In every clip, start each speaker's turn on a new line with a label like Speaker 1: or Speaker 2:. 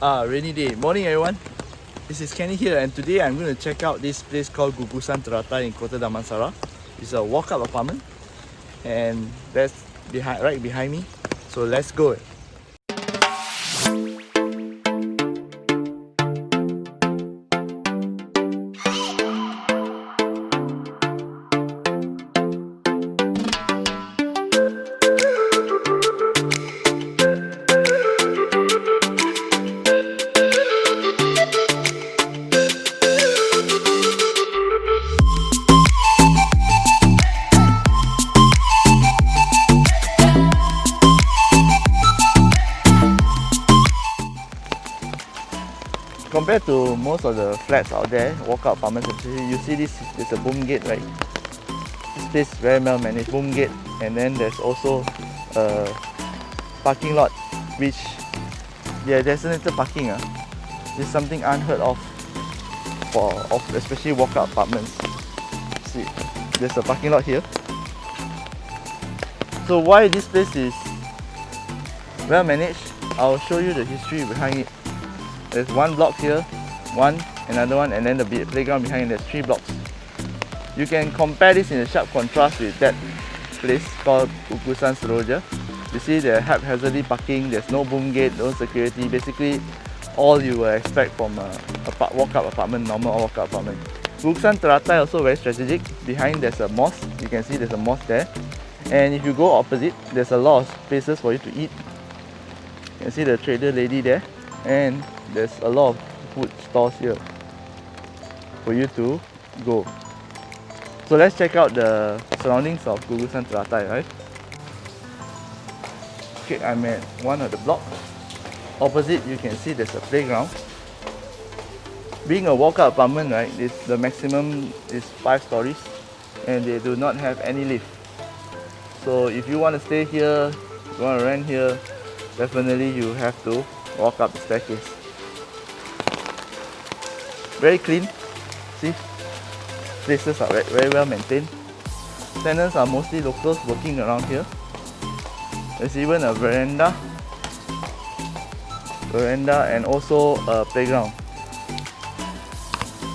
Speaker 1: Rainy day. Morning everyone. This is Kenny here, and today I'm going to check out this place called Gugusan Teratai in Kota Damansara. It's a walk-up apartment, and that's right behind me. So let's go. Compared to most of the flats out there, walk-up apartments, you see this, there's a boom gate, right? This place is very well managed, boom gate, and then there's also a parking lot, which designated parking. This is something unheard of especially walk-up apartments. See, there's a parking lot here. So why this place is well managed, I'll show you the history behind it. There's one block here, another one, and then the playground behind. There's 3 blocks. You can compare this in a sharp contrast with that place called Gugusan Teratai. You see the haphazardly parking, there's no boom gate, no security, basically all you will expect from a walk-up apartment, normal walk-up apartment. Gugusan Teratai also very strategic. Behind there's a mosque, you can see there's a mosque there. And if you go opposite, there's a lot of places for you to eat. You can see the trader lady there, and there's a lot of food stores here for you to go. So let's check out the surroundings of Gugusan Teratai, right? Okay, I'm at one of the blocks. Opposite, you can see there's a playground. Being a walk-up apartment, right, the maximum is 5 stories, and they do not have any lift. So if you want to stay here, you want to rent here, definitely you have to walk up the staircase. Very clean. See, places are very well maintained. Tenants are mostly locals working around here. There's even a veranda and also a playground.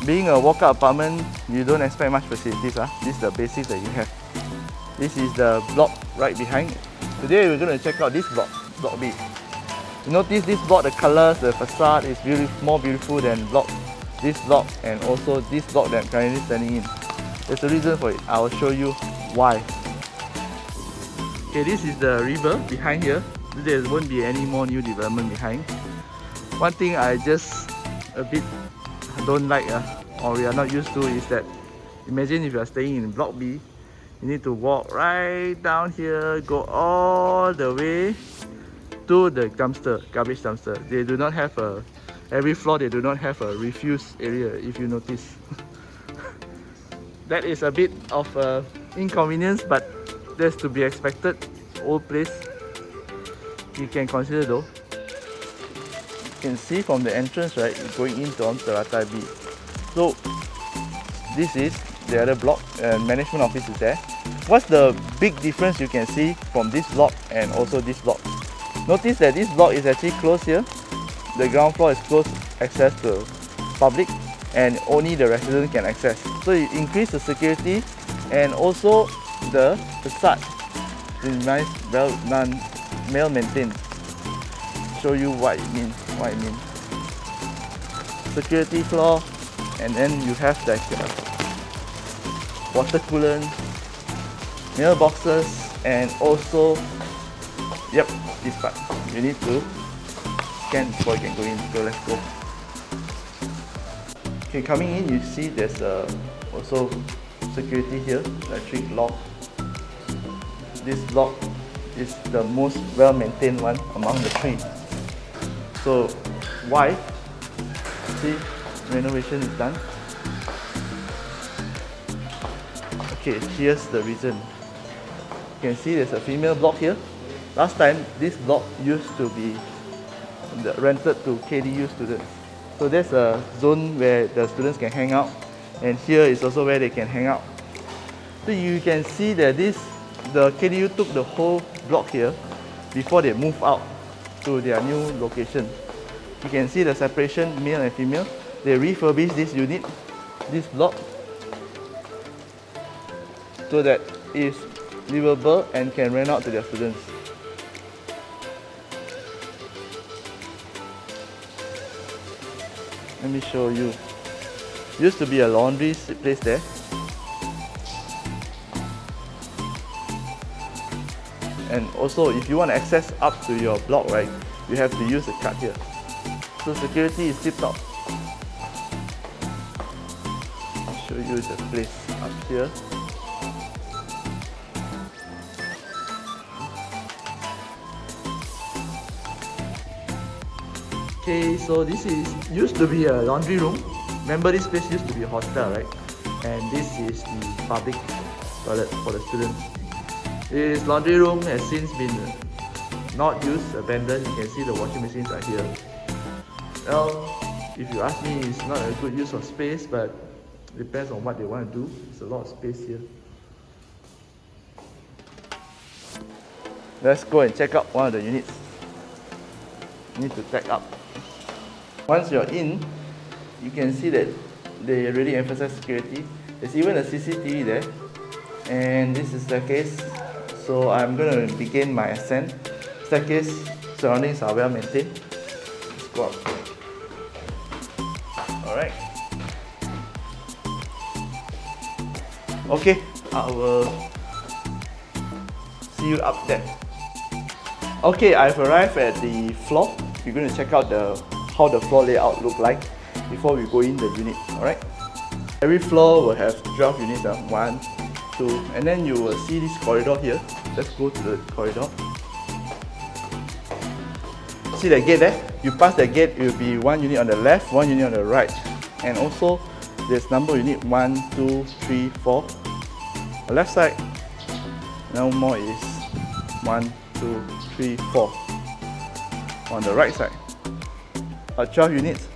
Speaker 1: Being a walk-up apartment, you don't expect much facilities. This is the basics that you have. This is the block right behind. Today we're going to check out this block, Block B. You notice this block, the colors, the facade is more beautiful than this block and also this block that I'm currently standing in. There's a reason for it. I will show you why. Okay, this is the river behind here. There won't be any more new development behind. One thing I just a bit don't like or we are not used to is that, imagine if you are staying in Block B, you need to walk right down here, go all the way to the garbage dumpster. They do not have every floor they do not have a refuse area, if you notice. That is a bit of inconvenience, but that's to be expected. Old place, you can consider though. You can see from the entrance, right, going into Teratai B. So this is the other block, and management office is there. What's the big difference you can see from this block and also this block? Notice that this block is actually closed here. The ground floor is closed access to public, and only the residents can access. So it increases the security, and also the facade is nice, well maintained. Show you what it means. Security floor, and then you have like water cooler, mailboxes, and also this part. You need to scan before you can go in. So let's go. Okay, coming in, you see there's also security here, electric lock. This block is the most well-maintained one among the 3. So why? See, renovation is done. Okay, here's the reason. You can see there's a female block here. Last time, this block used to be rented to KDU students. So there's a zone where the students can hang out, and here is also where they can hang out. So you can see that the KDU took the whole block here before they move out to their new location. You can see the separation, male and female. They refurbish this unit, this block, so that it's livable and can rent out to their students. Let me show you. Used to be a laundry place there. And also, if you want to access up to your block, right, you have to use a card here. So security is tip top. I'll show you the place up here. Okay, so this used to be a laundry room. Remember, this place used to be a hostel, right? And this is the public toilet for the students. This laundry room has since been not used, abandoned. You can see the washing machines are here. Well, if you ask me, it's not a good use of space, but it depends on what they want to do. There's a lot of space here. Let's go and check out one of the units. You need to tag up. Once you're in, you can see that they really emphasize security. There's even a CCTV there, and this is the staircase. So I'm going to begin my ascent. Staircase surroundings are well maintained. Let's go up. Alright. Okay, I will see you up there. Okay, I've arrived at the floor. We're going to check out how the floor layout look like before we go in the unit. Alright. Every floor will have 12 units. 1, 2, and then you will see this corridor here. Let's go to the corridor. See the gate there? You pass the gate, it will be 1 unit on the left, 1 unit on the right. And also, there's number unit 1, 2, 3, 4. The left side, no more is 1, 2, 3, 4. On the right side, 12 units.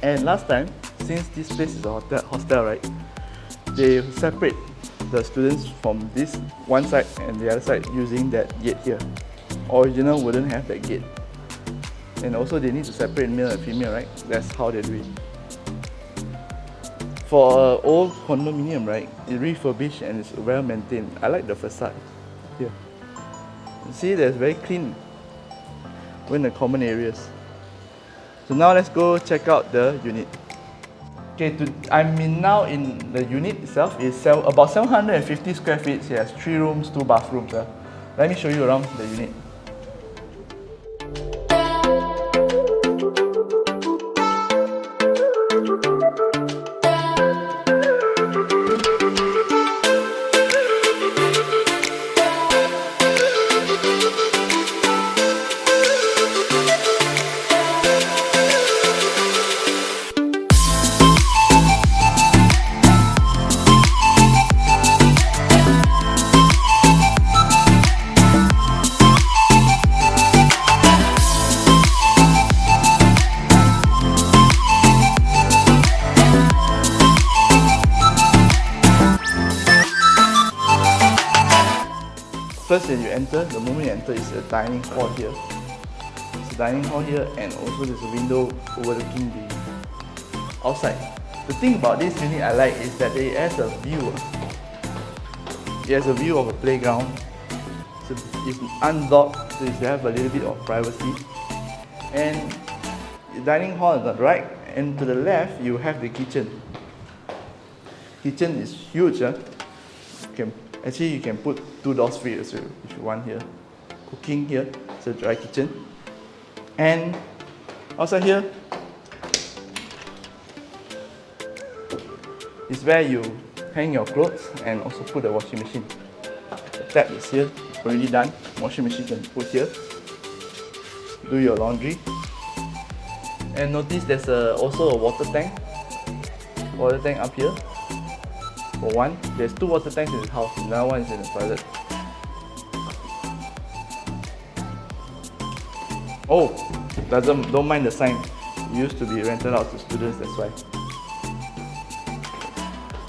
Speaker 1: And last time, since this place is a hostel, right? They separate the students from this one side and the other side using that gate here. Original wouldn't have that gate. And also they need to separate male and female, right? That's how they do it. For an old condominium, right, it's refurbished and it's well maintained. I like the facade here. You see, there's very clean in the common areas. So now let's go check out the unit. Okay, I'm now in the unit itself. It's about 750 square feet. It has 3 rooms, 2 bathrooms. Let me show you around the unit. First, when you enter, the moment you enter is a dining hall here. It's a dining hall here, and also there's a window overlooking the outside. The thing about this unit I like is that it has a view. It has a view of a playground. So it's unlocked, so you have a little bit of privacy. And the dining hall is on the right, and to the left you have the kitchen. Kitchen is huge. Actually, you can put 2 doors free as well if you want here. Cooking here, it's a dry kitchen. And outside here is where you hang your clothes and also put the washing machine. The tap is here, already done. Washing machine can put here. Do your laundry. And notice there's also a water tank. Water tank up here. For one, there's 2 water tanks in the house, another one is in the toilet. Oh, don't mind the sign. It used to be rented out to students, that's why.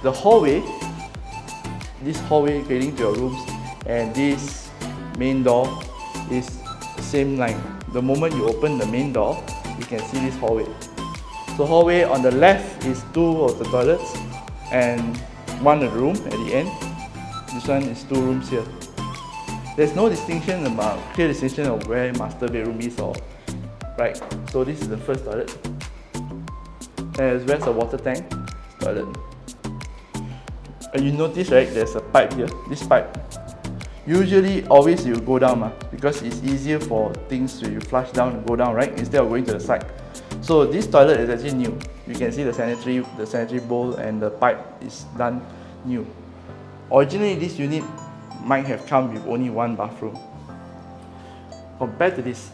Speaker 1: The hallway, this hallway leading to your rooms, and this main door is the same line. the moment you open the main door, you can see this hallway. So hallway on the left is 2 of the toilets and 1 room at the end. This one is 2 rooms here. There's no clear distinction of where master bedroom is or right. So this is the first toilet. And where's the water tank? Toilet. And you notice, right, there's a pipe here. This pipe. Usually, always you go down because it's easier for things to flush down and go down, right, instead of going to the side. So this toilet is actually new. You can see the sanitary bowl and the pipe is done new. Originally, this unit might have come with only 1 bathroom. Compared to this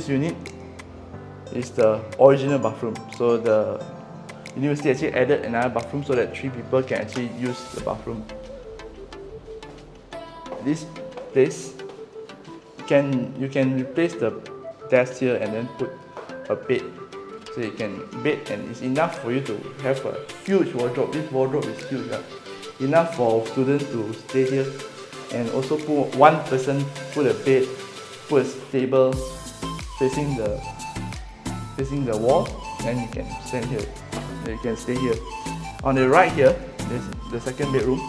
Speaker 1: unit is the original bathroom. So the university actually added another bathroom so that 3 people can actually use the bathroom. This place, you can replace the desk here and then put a bed. So you can bed, and it's enough for you to have a huge wardrobe. This wardrobe is huge. Enough for students to stay here, and also put 1 person, put a bed, put a table facing the wall, and you can stand here. You can stay here. On the right here, there's the second bedroom.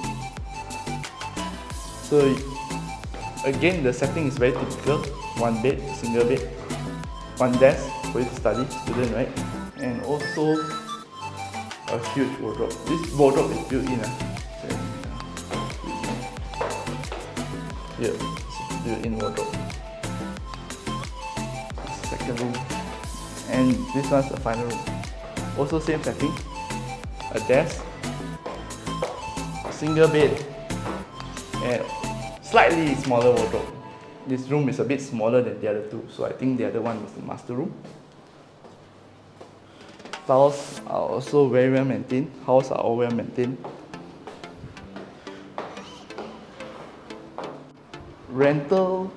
Speaker 1: So again, the setting is very typical. 1 bed, single bed, 1 desk for you to study, student, right? And also a huge wardrobe. This wardrobe is built in. Here, it's built-in wardrobe. Second room, and this one's the final room. Also same setting, a desk, single bed, and slightly smaller wardrobe. This room is a bit smaller than the other 2, so I think the other one is the master room. Tiles are also very well maintained. Houses are all well maintained. Rental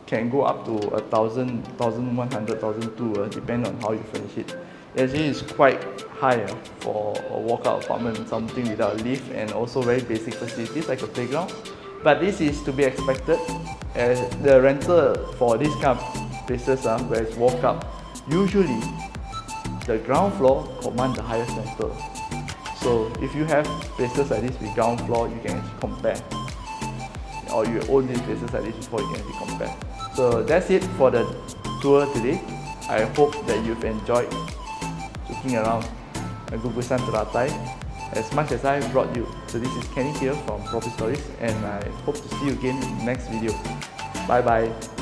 Speaker 1: can go up to 1,000, 1,100, 1,200, depending on how you furnish it. Actually, it's quite high for a walkout apartment, something without a lift, and also very basic facilities like a playground. But this is to be expected, as the rental for this kind of places where it's walkout, usually the ground floor commands the highest rental. So if you have places like this with ground floor, you can actually compare. Or you own these places like this before, you can actually compare. So that's it for the tour today. I hope that you've enjoyed looking around Gugusan Teratai as much as I brought you. So this is Kenny here from Property Stories, and I hope to see you again in the next video. Bye bye.